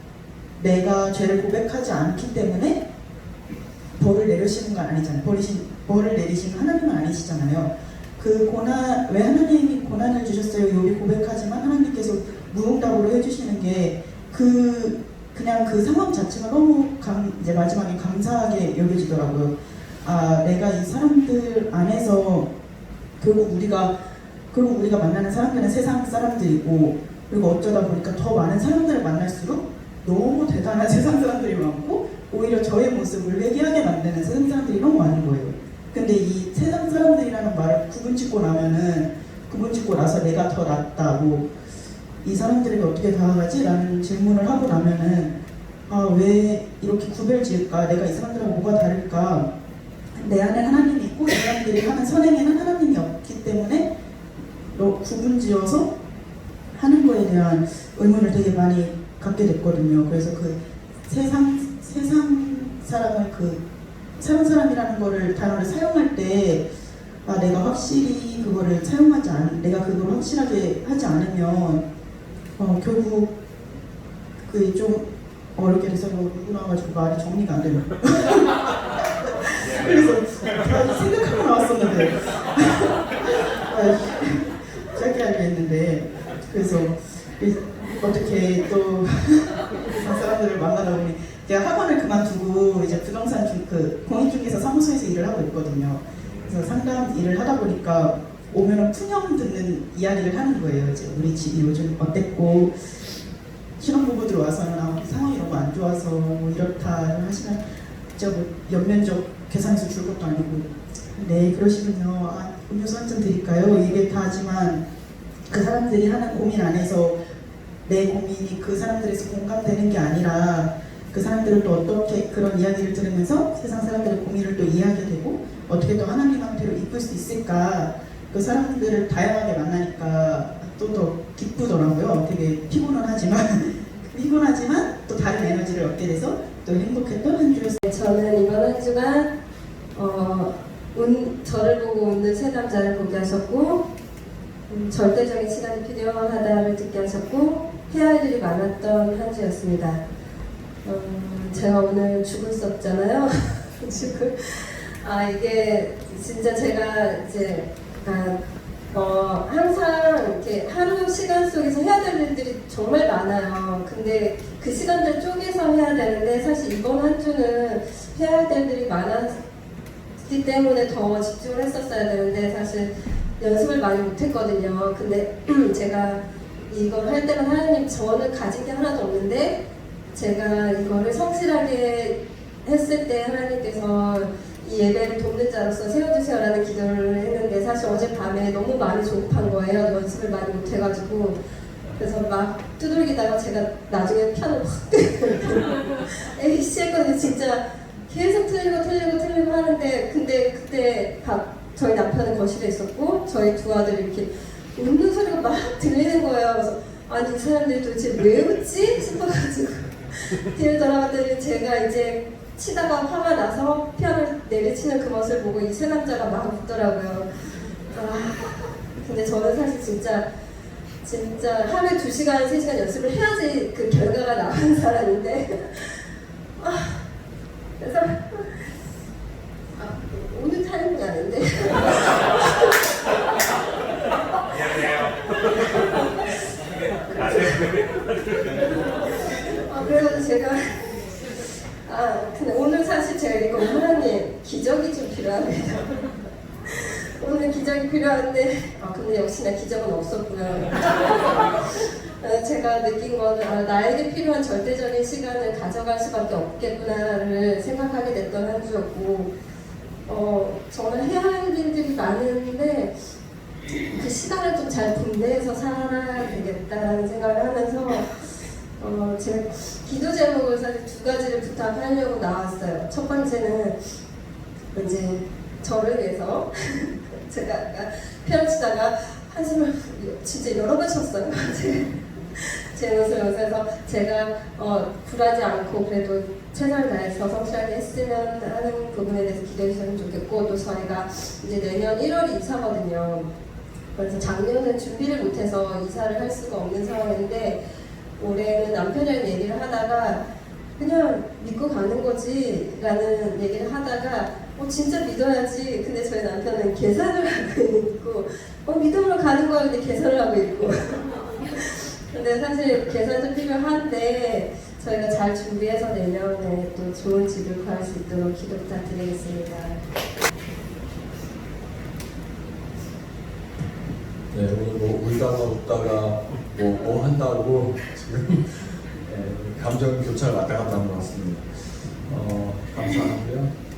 내가 죄를 고백하지 않기 때문에 벌을 내리시는 건 아니잖아요. 벌을 내리시는 하나님은 아니시잖아요. 왜 하나님이 고난을 주셨어요? 욥이 고백하지만 하나님께서 무응답으로 해주시는 게 그냥 그 상황 자체가 너무 이제 마지막에 감사하게 여겨지더라고요. 내가 이 사람들 안에서 결국 우리가 만나는 사람들은 세상 사람들이고 그리고 어쩌다 보니까 더 많은 사람들을 만날수록 너무 대단한 세상 사람들이 많고 오히려 저의 모습을 회개하게 만드는 세상 사람들이 너무 많은 거예요. 근데 이 세상 사람들이라는 말을 구분짓고 나서 내가 더 낫다고 이 사람들에게 어떻게 다가가지? 라는 질문을 하고 나면은 왜 이렇게 구별지을까? 내가 이 사람들하고 뭐가 다를까? 내 안에 하나님이 있고 이 사람들이 하는 선행에는 하나님이 없기 때문에 구분지어서 하는 거에 대한 의문을 되게 많이 갖게 됐거든요. 그래서 그 세상 사람을 세상 사람이라는 단어를 사용할 때 아 내가 확실히 그거를 내가 그걸 확실하게 하지 않으면 결국 그게 좀 어렵게 돼서 누구 나와가지고 말이 정리가 안 되는 그래서 생각하고 나왔었는데 짧게 하려 했는데 그래서 어떻게 또 사람들을 만나다 보니 제가 학원을 그만두고 이제 부동산 공인중개사 사무소에서 일을 하고 있거든요. 그래서 상담 일을 하다 보니까 오면은 푸념 듣는 이야기를 하는 거예요. 이제 우리 집이 요즘 어땠고 신혼부부들 와서는 상황이 너무 안 좋아서 뭐 이렇다 하시면 진짜 뭐 연면적 계산해서 줄 것도 아니고 네 그러시군요. 음료수 한 잔 드릴까요? 이게 다 하지만 그 사람들이 하는 고민 안에서 내 고민이 그 사람들에서 공감되는 게 아니라 그 사람들은 또 어떻게 그런 이야기를 들으면서 세상 사람들의 고민을 또 이해하게 되고 어떻게 또 하나님한테로 이끌 수 있을까 그 사람들을 다양하게 만나니까 또 더 기쁘더라고요. 되게 피곤하지만 또 다른 에너지를 얻게 돼서 또 행복했던 한 주였어요.
저는 이번 한 주간 저를 보고 웃는 세 남자를 보게 하셨고 절대적인 시간이 필요하다를 듣게 하셨고 해야 할 일이 많았던 한 주였습니다. 제가 오늘 죽을 수 없잖아요. 이게 진짜 제가 이제 항상 이렇게 하루 시간 속에서 해야 될 일들이 정말 많아요. 근데 그 시간들 쪼개서 해야 되는데 사실 이번 한 주는 해야 될 일이 많았기 때문에 더 집중을 했었어야 되는데 사실 연습을 많이 못했거든요. 근데 제가 이걸 할 때는 하나님 저는 가진 게 하나도 없는데 제가 이거를 성실하게 했을 때 하나님께서 이 예배를 돕는 자로서 세워주세요라는 기도를 했는데 사실 어젯밤에 너무 많이 조급한 거예요. 연습을 많이 못해가지고 그래서 막 두들기다가 제가 나중에 피아노 확 에이씨 했거든요. 진짜 계속 틀리고 하는데 근데 그때 저희 남편은 거실에 있었고 저희 두 아들이 이렇게 웃는 소리가 막 들리는 거예요. 그래서 아니 이 사람들이 도대체 왜 웃지? 싶어가지고 뒤를 돌아봤더니 제가 이제 치다가 화가 나서 피아노를 내리치는 그 모습을 보고 이 세 남자가 막 웃더라고요. 근데 저는 사실 진짜 하루에 2시간, 3시간 연습을 해야지 그 결과가 나오는 사람인데 그래서 오늘 타이밍이 아닌데 그래서 제가 근데 오늘 사실 제가 이거 하나님 기적이 좀 필요합니다. 오늘 기적이 필요한데 근데 역시나 기적은 없었고요. 제가 느낀 거는 나에게 필요한 절대적인 시간을 가져갈 수밖에 없겠구나를 생각하게 됐던 한 주였고 정말 해야 할 일들이 많은데 그 시간을 좀 잘 분배해서 살아야 되겠다는 생각을 하면서 제 기도 제목을 사실 2가지를 부탁하려고 나왔어요. 첫 번째는 이제 저를 위해서 제가 아까 피아노 치다가 한숨을 진짜 여러 번 쉬었어요. 제 모습을 보면서 제가 굴하지 않고 그래도 최선을 다해서 성실하게 했으면 하는 부분에 대해서 기도해 주시면 좋겠고 또 저희가 이제 내년 1월이 이사거든요. 그래서 작년은 준비를 못해서 이사를 할 수가 없는 상황인데 올해는 남편이랑 얘기를 하다가 그냥 믿고 가는 거지 라는 얘기를 하다가 진짜 믿어야지. 근데 저희 남편은 계산을 하고 있고 믿음으로 가는 거야. 근데 계산을 하고 있고 근데 사실 계산도 필요한데 저희가 잘 준비해서 내년에 또 좋은 집을 구할 수 있도록 기도 부탁드리겠습니다.
네, 오늘 뭐 울다가 웃다가 뭐 한다고 지금 감정 교차를 왔다 갔다 한 것 같습니다. 감사하고요.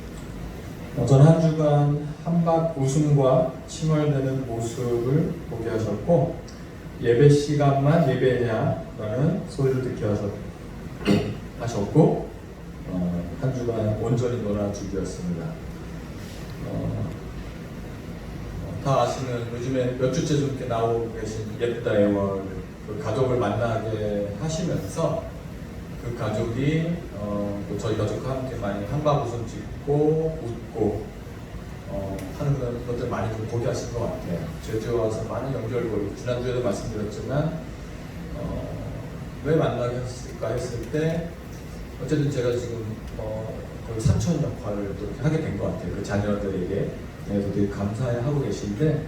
전 한 주간 한박 웃음과 칭얼대는 모습을 보게 하셨고 예배 시간만 예배냐라는 소리를 듣게 하셨고 한 주간 온전히 놀아주기였습니다. 다 아시는 요즘에 몇 주째 좀 이렇게 나오고 계신 예쁘다 애월 그 가족을 만나게 하시면서 그 가족이 또 저희 가족과 함께 많이 한박 웃음 짓고 웃고 하는 하는 것들 많이 좀 보게 하신 것 같아요. 제주에 와서 많은 연결고리, 지난주에도 말씀드렸지만 왜 만나게 했을까 했을 때 어쨌든 제가 지금 거의 삼촌 역할을 또 이렇게 하게 된 것 같아요. 그 자녀들에게. 그래서 되게 감사해하고 계신데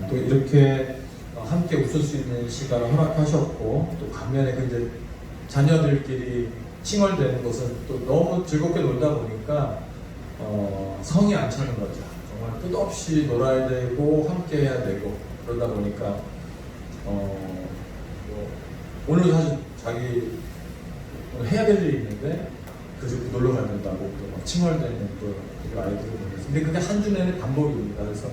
또 이렇게 함께 웃을 수 있는 시간을 허락하셨고 또 반면에 그 이제 자녀들끼리 칭얼대는 것은 또 너무 즐겁게 놀다 보니까 성이 안 차는 거죠. 정말 끝없이 놀아야 되고 함께 해야 되고 그러다 보니까 오늘도 사실 자기 오늘 해야 될 일이 있는데 그 집 놀러 가야 된다고 또 막 칭얼대는 또 아이들을 보면서 근데 그게 한 주 내내 반복입니다. 그래서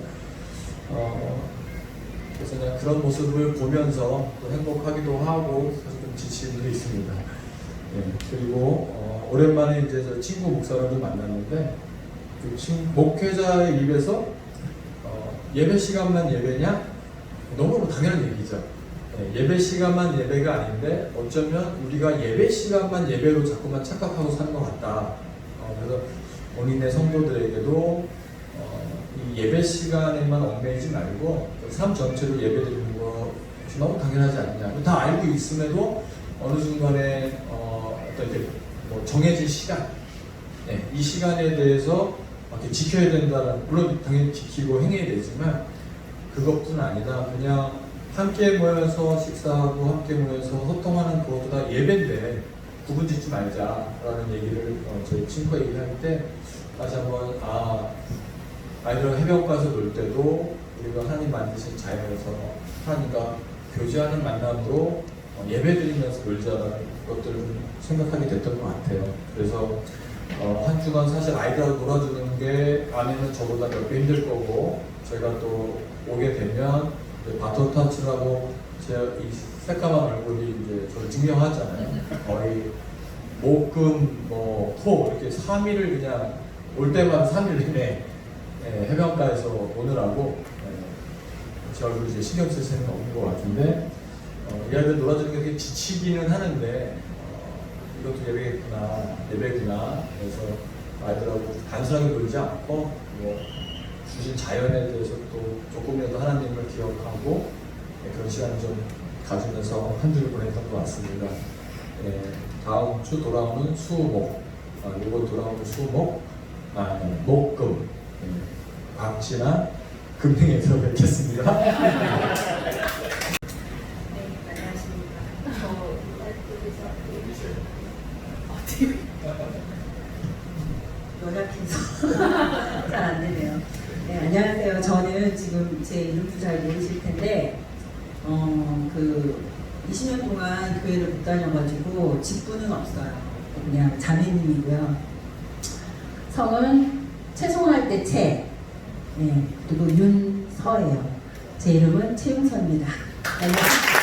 그래서 그냥 그런 모습을 보면서 또 행복하기도 하고 사실 좀 지치기도 있습니다. 네, 그리고 오랜만에 이제 저 친구 목사를 만났는데 그 목회자의 입에서 예배 시간만 예배냐? 너무 당연한 얘기죠. 네, 예배 시간만 예배가 아닌데 어쩌면 우리가 예배 시간만 예배로 자꾸만 착각하고 사는 것 같다. 그래서 본인의 성도들에게도 이 예배 시간에만 얽매이지 말고 삶 전체로 예배 드리는 것이 너무 당연하지 않냐. 다 알고 있음에도 어느 순간에 어떤 이렇게 뭐 정해진 시간, 네, 이 시간에 대해서 이렇게 지켜야 된다는, 물론 당연히 지키고 행해야 되지만 그것뿐 아니라 그냥 함께 모여서 식사하고 함께 모여서 소통하는 그것도 다 예배인데 구분 짓지 말자라는 얘기를 저희 친구가 얘기할 때 다시 한번 아이들과 해변가에서 놀 때도 우리가 하나님 만드신 자연에서 하나님과 교제하는 만남으로 예배드리면서 놀자라는 것들을 생각하게 됐던 것 같아요. 그래서 한 주간 사실 아이들하고 놀아주는 게 아내는 저보다 몇 배 힘들 거고 제가 또 오게 되면 바톤 터치라고 제 이 새까만 얼굴이 이제 저를 증명하잖아요. 거의 목금 토 이렇게 3일을 그냥 올 때마다 3일 내내 해변가에서 오느라고 제 얼굴 이제 신경 쓸 생각 없는 것 같은데 이 아이들 놀아주는 게 되게 지치기는 하는데 이것도 예배구나. 그래서 아이들하고 단순하게 놀지 않고 주신 자연에 대해서 또 조금이라도 하나님을 기억하고 그런 시간을 좀 가지면서 한 주를 보냈던 것 같습니다. 다음 주 돌아오는 수목, 이번 돌아오는 수목, 목금, 박쥐나 금행에서 뵙겠습니다.
연락해서 잘 안 되네요. 네, 안녕하세요. 저는 지금 제 이름도 잘 모르실 텐데, 그 20년 동안 교회를 못 다녀가지고 직분은 없어요. 그냥 자매님이고요. 성은 채송할 때 채, 네, 그리고 윤서예요. 제 이름은 최윤서입니다. 반갑습니다.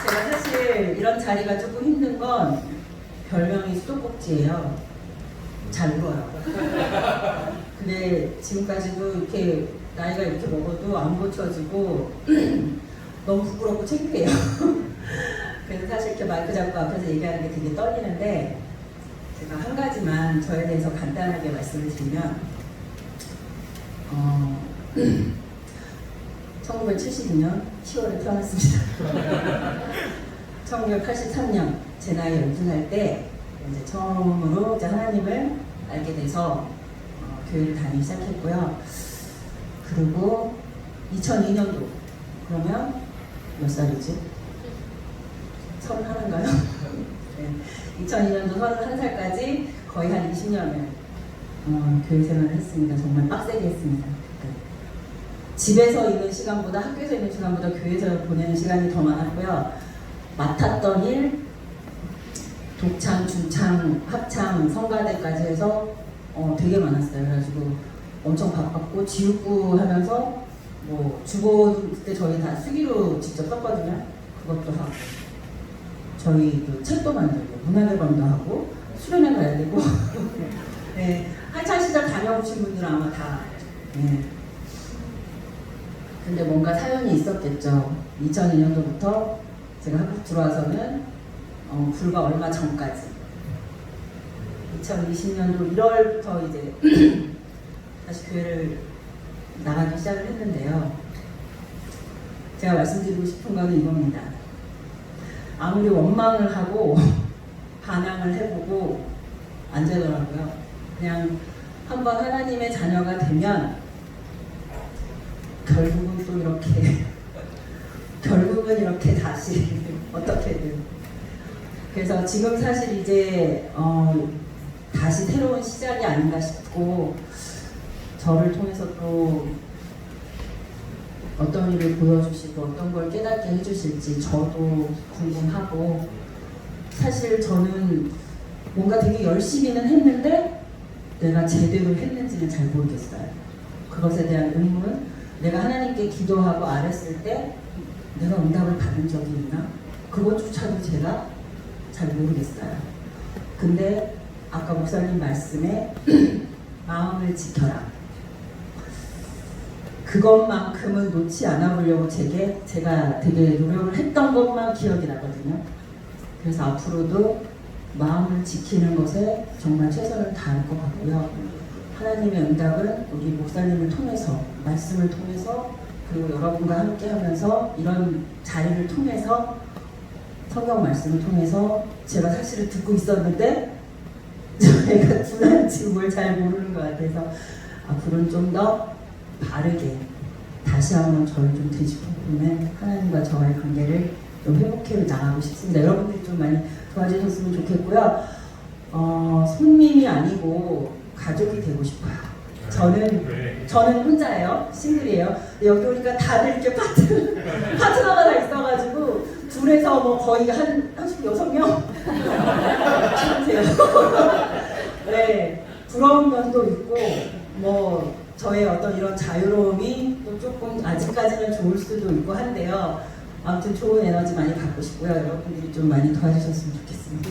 제가 사실 이런 자리가 조금 힘든 건 별명이 수도꼭지예요. 잘 울어요. 근데 지금까지도 이렇게 나이가 이렇게 먹어도 안 고쳐지고 너무 부끄럽고 창피해요. 그래서 사실 이렇게 마이크 잡고 앞에서 얘기하는 게 되게 떨리는데 제가 한 가지만 저에 대해서 간단하게 말씀을 드리면 1972년 10월에 태어났습니다. 1983년 제 나이 12살 때 이제 처음으로 이제 하나님을 알게 돼서 교회를 다니기 시작했고요. 그리고 2002년도 그러면 몇 살이지? 31인가요? 네. 2002년도 31살까지 거의 한 20년을 교회 생활을 했습니다. 정말 빡세게 했습니다. 집에서 있는 시간보다 학교에서 있는 시간보다 교회에서 보내는 시간이 더 많았고요. 맡았던 일, 독창, 중창, 합창, 성가대까지 해서 되게 많았어요. 그래가지고 엄청 바빴고 지육부 하면서 뭐 주보 그때 저희 다 수기로 직접 썼거든요. 그것도 하고 저희 그 책도 만들고 문화대관도 하고 수련회 가야 되고 네, 한창 시절 다녀오신 분들은 아마 다 네. 근데 뭔가 사연이 있었겠죠. 2002년도부터 제가 한국 들어와서는 불과 얼마 전까지 2020년도 1월부터 이제 다시 교회를 나가기 시작을 했는데요. 제가 말씀드리고 싶은 거는 이겁니다. 아무리 원망을 하고 반항을 해보고 안 되더라고요. 그냥 한번 하나님의 자녀가 되면 결국은 또 이렇게 결국은 이렇게 다시 어떻게든. 그래서 지금 사실 이제 다시 새로운 시작이 아닌가 싶고, 저를 통해서 또 어떤 일을 보여주시고 어떤 걸 깨닫게 해주실지 저도 궁금하고, 사실 저는 뭔가 되게 열심히는 했는데 내가 제대로 했는지는 잘 모르겠어요. 그것에 대한 의문, 내가 하나님께 기도하고 아랬을 때 내가 응답을 받은 적이 있나? 그것조차도 제가 잘 모르겠어요. 근데 아까 목사님 말씀에 마음을 지켜라. 그것만큼은 놓지 않아 보려고 제가 되게 노력을 했던 것만 기억이 나거든요. 그래서 앞으로도 마음을 지키는 것에 정말 최선을 다할 것 같고요. 하나님의 응답은 우리 목사님을 통해서, 말씀을 통해서, 그리고 여러분과 함께 하면서 이런 자리를 통해서, 성경 말씀을 통해서 제가 사실은 듣고 있었는데 저희가 분한지 뭘 잘 모르는 것 같아서 앞으로는 좀 더 바르게 다시 한번 저를 좀 되짚어보는 하나님과 저와의 관계를 좀 회복해 나가고 싶습니다. 여러분들이 좀 많이 도와주셨으면 좋겠고요. 손님이 아니고 가족이 되고 싶어요. 저는 혼자예요. 싱글이에요. 여기 오니까 다들 이렇게 파트너가 다 있어가지고 둘에서 뭐 거의 한 6명? 참으세요. 네, 부러운 면도 있고, 뭐 저의 어떤 이런 자유로움이 또 조금 아직까지는 좋을 수도 있고 한데요. 아무튼 좋은 에너지 많이 받고 싶고요. 여러분들이 좀 많이 도와주셨으면 좋겠습니다.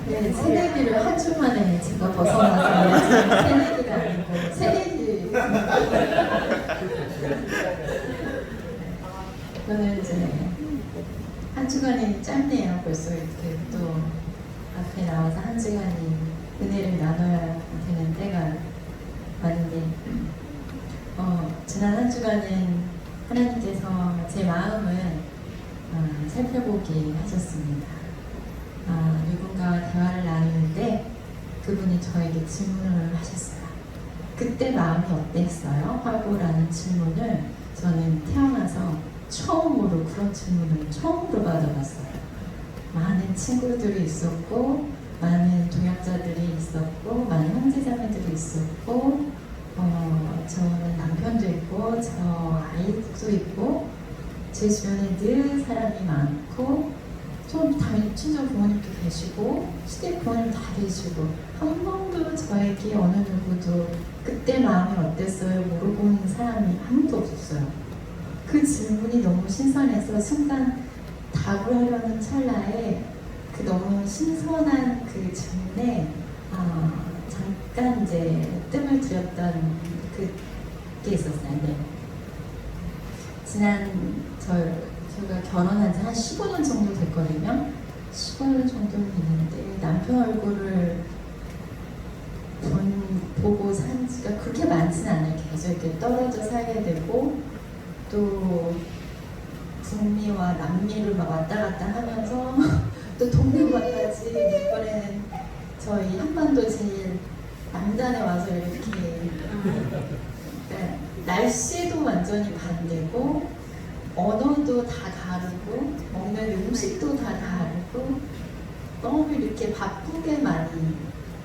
네, 새내기를 한 주 만에 제가 벗어나서 새내기가 아니고 새내기. 저는 이제 한 주간이 짧네요. 벌써 이렇게 또 앞에 나와서 한 주간이 은혜를 나눠야 되는 때가 많은데, 지난 한 주간은 하나님께서 제 마음을 살펴보게 하셨습니다. 누군가와 대화를 나누는데 그분이 저에게 질문을 하셨어요. 그때 마음이 어땠어요? 하고 라는 질문을 저는 태어나서 처음으로 그런 질문을 처음으로 받아봤어요. 많은 친구들이 있었고, 많은 동역자들이 있었고, 많은 형제자매들이 있었고, 저는 남편도 있고, 저 아이도 있고, 제 주변에 늘 사람이 많고, 좀 당연히 친정 부모님도 계시고, 시댁 부모님 다 계시고, 한 번도 저에게 어느 누구도 그때 마음이 어땠어요? 물어보는 사람이 아무도 없었어요. 그 질문이 너무 신선해서 순간 답을 하려는 찰나에 그 너무 신선한 그 질문에 잠깐 이제 뜸을 들였던 그게 있었어요. 네. 지난 제가 결혼한 지 한 15년 정도 됐거든요. 15년 정도 됐는데 남편 얼굴을 보고 산 지가 그렇게 많지는 않아요. 계속 이렇게 떨어져 살게 되고, 또 북미와 남미를 막 왔다 갔다 하면서 또 동네바까지 이번에는 저희 한반도 제일 남단에 와서 이렇게 그러니까 날씨도 완전히 반대고, 언어도 다 다르고, 먹는 음식도 다 다르고, 너무 이렇게 바쁘게 많이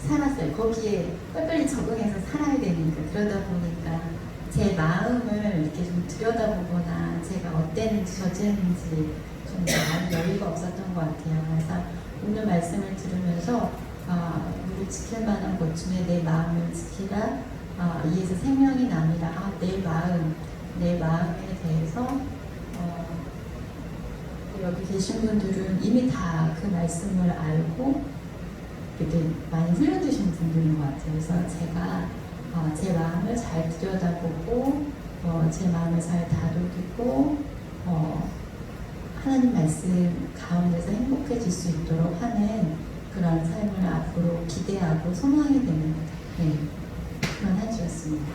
살았어요. 거기에 빨리빨리 적응해서 살아야 되니까. 그러다 보니까 제 마음을 이렇게 좀 들여다보거나 제가 어땠는지 저쨌는지 좀 많이 여유가 없었던 것 같아요. 그래서 오늘 말씀을 들으면서 우리 지킬 만한 것 중에 내 마음을 지키라, 이에서 생명이 남이라. 내 마음에 대해서 여기 계신 분들은 이미 다 그 말씀을 알고 이렇게 많이 훈련되신 분들인 것 같아요. 그래서 제가 제 마음을 잘 들여다보고 제 마음을 잘 다독이고 하나님 말씀 가운데서 행복해질 수 있도록 하는
그런 삶을 앞으로 기대하고 소망이 되는 그런 한 주였습니다.